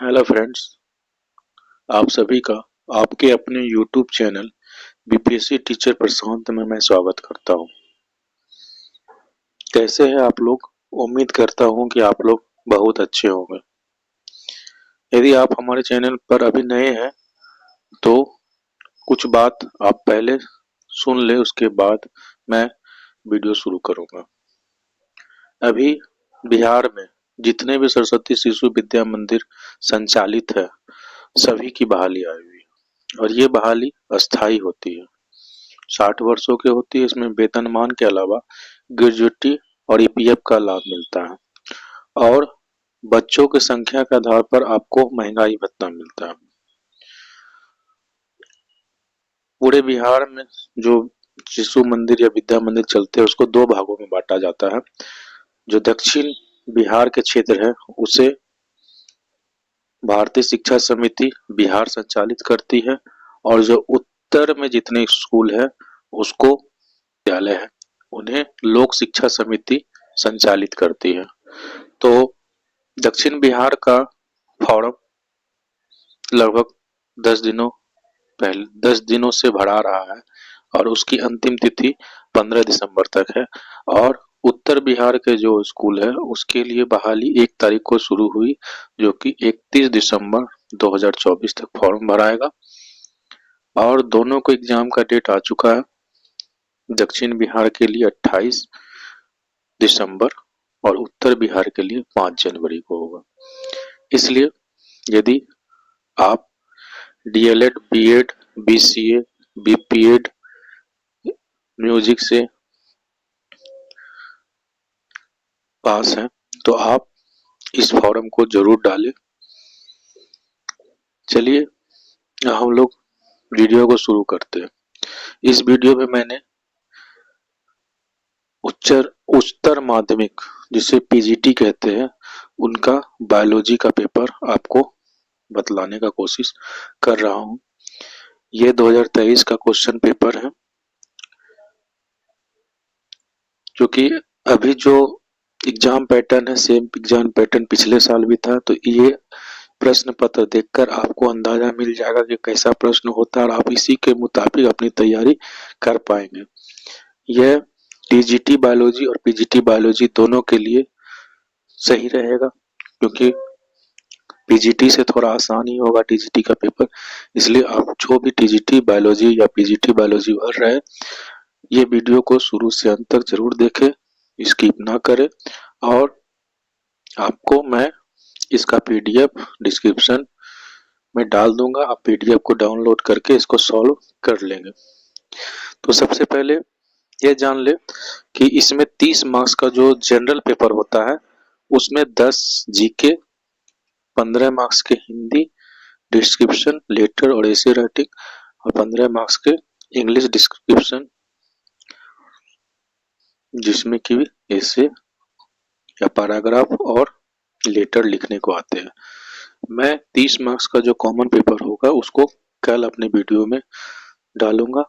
Hello friends, आप सभी का आपके अपने यूट्यूब चैनल बीपीएससी टीचर प्रशांत में मैं स्वागत करता हूं। कैसे हैं आप लोग? उम्मीद करता हूं कि आप लोग बहुत अच्छे होंगे। यदि आप हमारे चैनल पर अभी नए हैं तो कुछ बात आप पहले सुन ले, उसके बाद मैं वीडियो शुरू करूंगा। अभी बिहार में जितने भी सरस्वती शिशु विद्या मंदिर संचालित है, सभी की बहाली आई हुई है और ये बहाली अस्थायी होती है। 60 वर्षों की होती है। इसमें वेतनमान के अलावा ग्रेजुएटी और ईपीएफ का लाभ मिलता है और बच्चों की संख्या के आधार पर आपको महंगाई भत्ता मिलता है। पूरे बिहार में जो शिशु मंदिर या विद्या मंदिर चलते हैं उसको दो भागों में बांटा जाता है। जो दक्षिण बिहार के क्षेत्र है उसे भारतीय शिक्षा समिति बिहार संचालित करती है और जो उत्तर में जितने स्कूल है उसको विद्यालय है उन्हें लोक शिक्षा समिति संचालित करती है। तो दक्षिण बिहार का फॉर्म लगभग 10 दिनों से भरा रहा है और उसकी अंतिम तिथि 15 दिसंबर तक है। और उत्तर बिहार के जो स्कूल है उसके लिए बहाली 1 तारीख को शुरू हुई, जो कि 31 दिसंबर 2024 तक फॉर्म भराएगा और दोनों को एग्जाम का डेट आ चुका है। दक्षिण बिहार के लिए 28 दिसंबर और उत्तर बिहार के लिए 5 जनवरी को होगा। इसलिए यदि आप DElEd, BEd, BCA, BPEd music से पास हैं तो आप इस फॉर्म को जरूर डालें। चलिए हम लोग वीडियो को शुरू करते हैं। इस वीडियो में मैंने उच्चतर माध्यमिक जिसे पीजीटी कहते हैं उनका बायोलॉजी का पेपर आपको बतलाने का कोशिश कर रहा हूं। ये 2023 का क्वेश्चन पेपर है, क्योंकि अभी जो एग्जाम पैटर्न है सेम एग्जाम पैटर्न पिछले साल भी था। तो ये प्रश्न पत्र देखकर आपको अंदाजा मिल जाएगा कि कैसा प्रश्न होता है और आप इसी के मुताबिक अपनी तैयारी कर पाएंगे। यह टीजीटी बायोलॉजी और पीजीटी बायोलॉजी दोनों के लिए सही रहेगा, क्योंकि पीजीटी से थोड़ा आसान ही होगा टीजीटी का पेपर। इसलिए आप जो भी टीजीटी बायोलॉजी या पीजीटी बायोलॉजी भर रहे हैं ये वीडियो को शुरू से अंत तक जरूर देखें, स्किप ना करें। और आपको मैं इसका पीडीएफ डिस्क्रिप्शन में डाल दूंगा, आप पीडीएफ को डाउनलोड करके इसको सॉल्व कर लेंगे। तो सबसे पहले ये जान ले कि इसमें 30 मार्क्स का जो जनरल पेपर होता है उसमें 10 जीके, 15 मार्क्स के हिंदी, डिस्क्रिप्शन, लेटर और एसे राइटिंग और 15 मार्क्स के इंग्लिश डिस्क्रिप्शन, जिसमें कि एसे या पैराग्राफ और लेटर लिखने को आते हैं। मैं 30 मार्क्स का जो कॉमन पेपर होगा उसको कल अपने वीडियो में डालूंगा,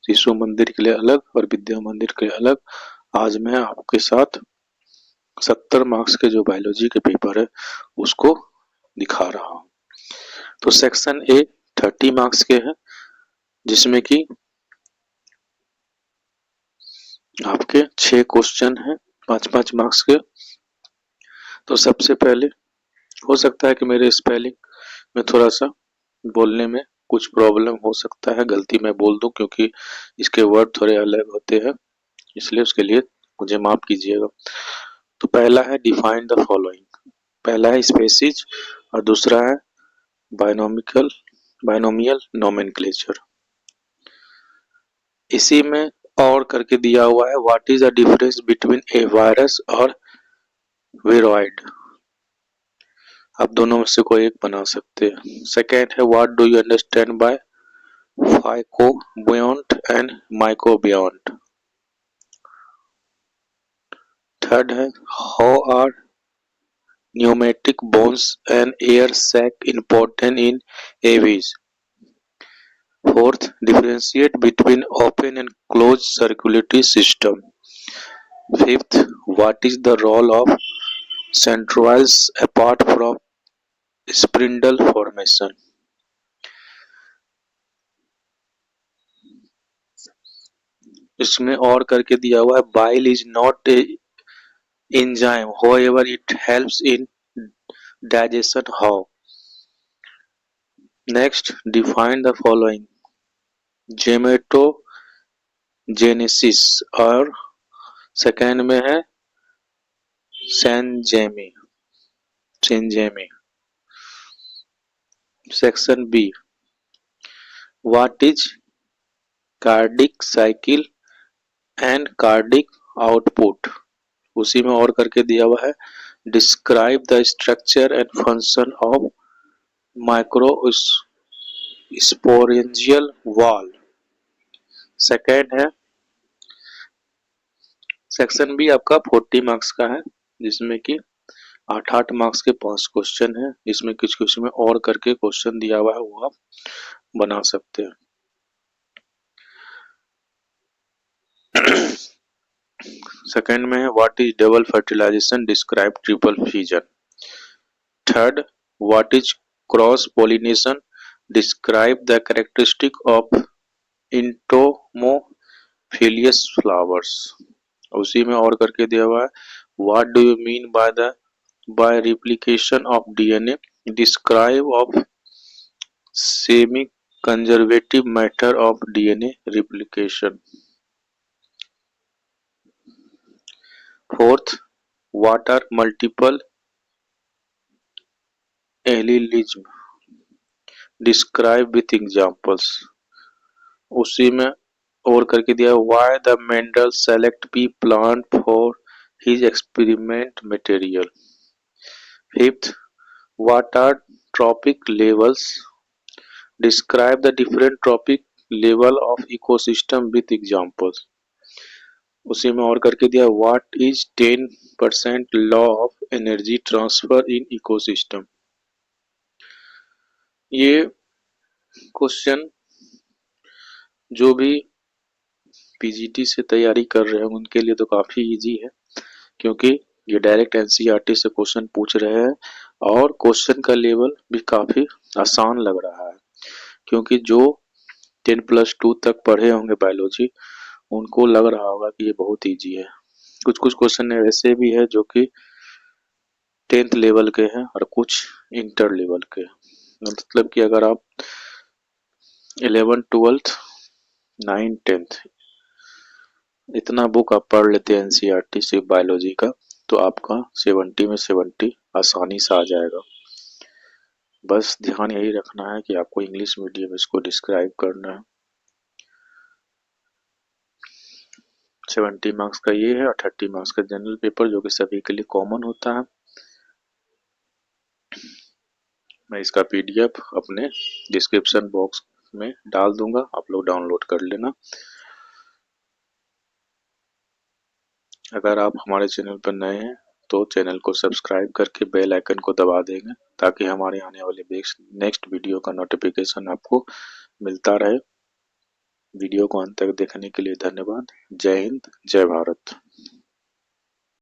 शिशु मंदिर के लिए अलग और विद्या मंदिर के लिए अलग। आज मैं आपके साथ 70 मार्क्स के जो बायोलॉजी के पेपर है उसको दिखा रहा हूं। तो सेक्शन ए 30 मार्क्स के हैं, जिसमें कि आपके 6 क्वेश्चन हैं 5-5 मार्क्स के। तो सबसे पहले हो सकता है कि मेरे स्पेलिंग में थोड़ा सा बोलने में कुछ प्रॉब्लम हो सकता है, गलती मैं बोल दूं क्योंकि इसके वर्ड थोड़े अलग होते हैं, इसलिए उसके लिए मुझे माफ कीजिएगा। तो पहला है डिफाइन द फॉलोइंग, पहला है स्पेसीज और दूसरा है बायनोमियल नोमेनक्लेचर। इसी में और करके दिया हुआ है what is the difference between A virus और विरोइड। आप दोनों में से कोई एक बना सकते हैं। सेकेंड है what do you understand by phycobiont and mycobiont. Third है how are pneumatic bones and air sac important in AVs. Fourth, differentiate between open and closed circulatory system. Fifth, what is the role of centrioles apart from spindle formation. इसमें और करके दिया हुआ है bile is not a enzyme however it helps in digestion how। Next define the following. Gametogenesis और second में है syngamy. Section B what is cardiac cycle and cardiac output. उसी में और करके दिया हुआ है describe the structure and function of microsporangial wall. Second है सेक्शन बी आपका 40 मार्क्स का है, जिसमें कि 8 मार्क्स के 5 क्वेश्चन है। इसमें कुछ कुछ में और करके क्वेश्चन दिया हुआ है, वो आप बना सकते हैं। सेकेंड में है what is double fertilization, describe triple fusion. Third what is cross pollination, describe the characteristic of entomophilous flowers. उसी में और करके दिया हुआ है what do you mean by replication of DNA, describe of semi conservative matter of DNA replication. Fourth what are multiple allelism, describe with examples. उसी में और करके दिया why the Mendel select pea plant for his experiment material. Fifth what are trophic levels, describe the different trophic level of ecosystem with examples. उसी में और करके दिया what is 10% law of energy transfer in ecosystem. ये question जो भी PGT से तैयारी कर रहे हैं उनके लिए तो काफी इजी है, क्योंकि ये डायरेक्ट एनसीईआरटी से क्वेश्चन पूछ रहे हैं और क्वेश्चन का लेवल भी काफी आसान लग रहा है, क्योंकि जो 10+2 तक पढ़े होंगे बायोलॉजी उनको लग रहा होगा कि ये बहुत इजी है। कुछ कुछ क्वेश्चन ऐसे भी है जो कि 10th लेवल के हैं और कुछ इंटर लेवल के। मतलब कि अगर आप 11th 12th 9th 10th इतना बुक आप पढ़ लेते हैं एनसीईआरटी से बायोलॉजी का, तो आपका 70 में 70 आसानी से आ जाएगा। बस ध्यान यही रखना है कि आपको इंग्लिश मीडियम इसको डिस्क्राइब करना है। 70 मार्क्स का ये है और 30 मार्क्स का जनरल पेपर, जो कि सभी के लिए कॉमन होता है। मैं इसका पीडीएफ अपने डिस्क्रिप्शन बॉक्स में डाल दूंगा, आप लोग डाउनलोड कर लेना। अगर आप हमारे चैनल पर नए हैं तो चैनल को सब्सक्राइब करके बेल आइकन को दबा देंगे, ताकि हमारे आने वाले नेक्स्ट वीडियो का नोटिफिकेशन आपको मिलता रहे। वीडियो को अंत तक देखने के लिए धन्यवाद। जय हिंद, जय भारत।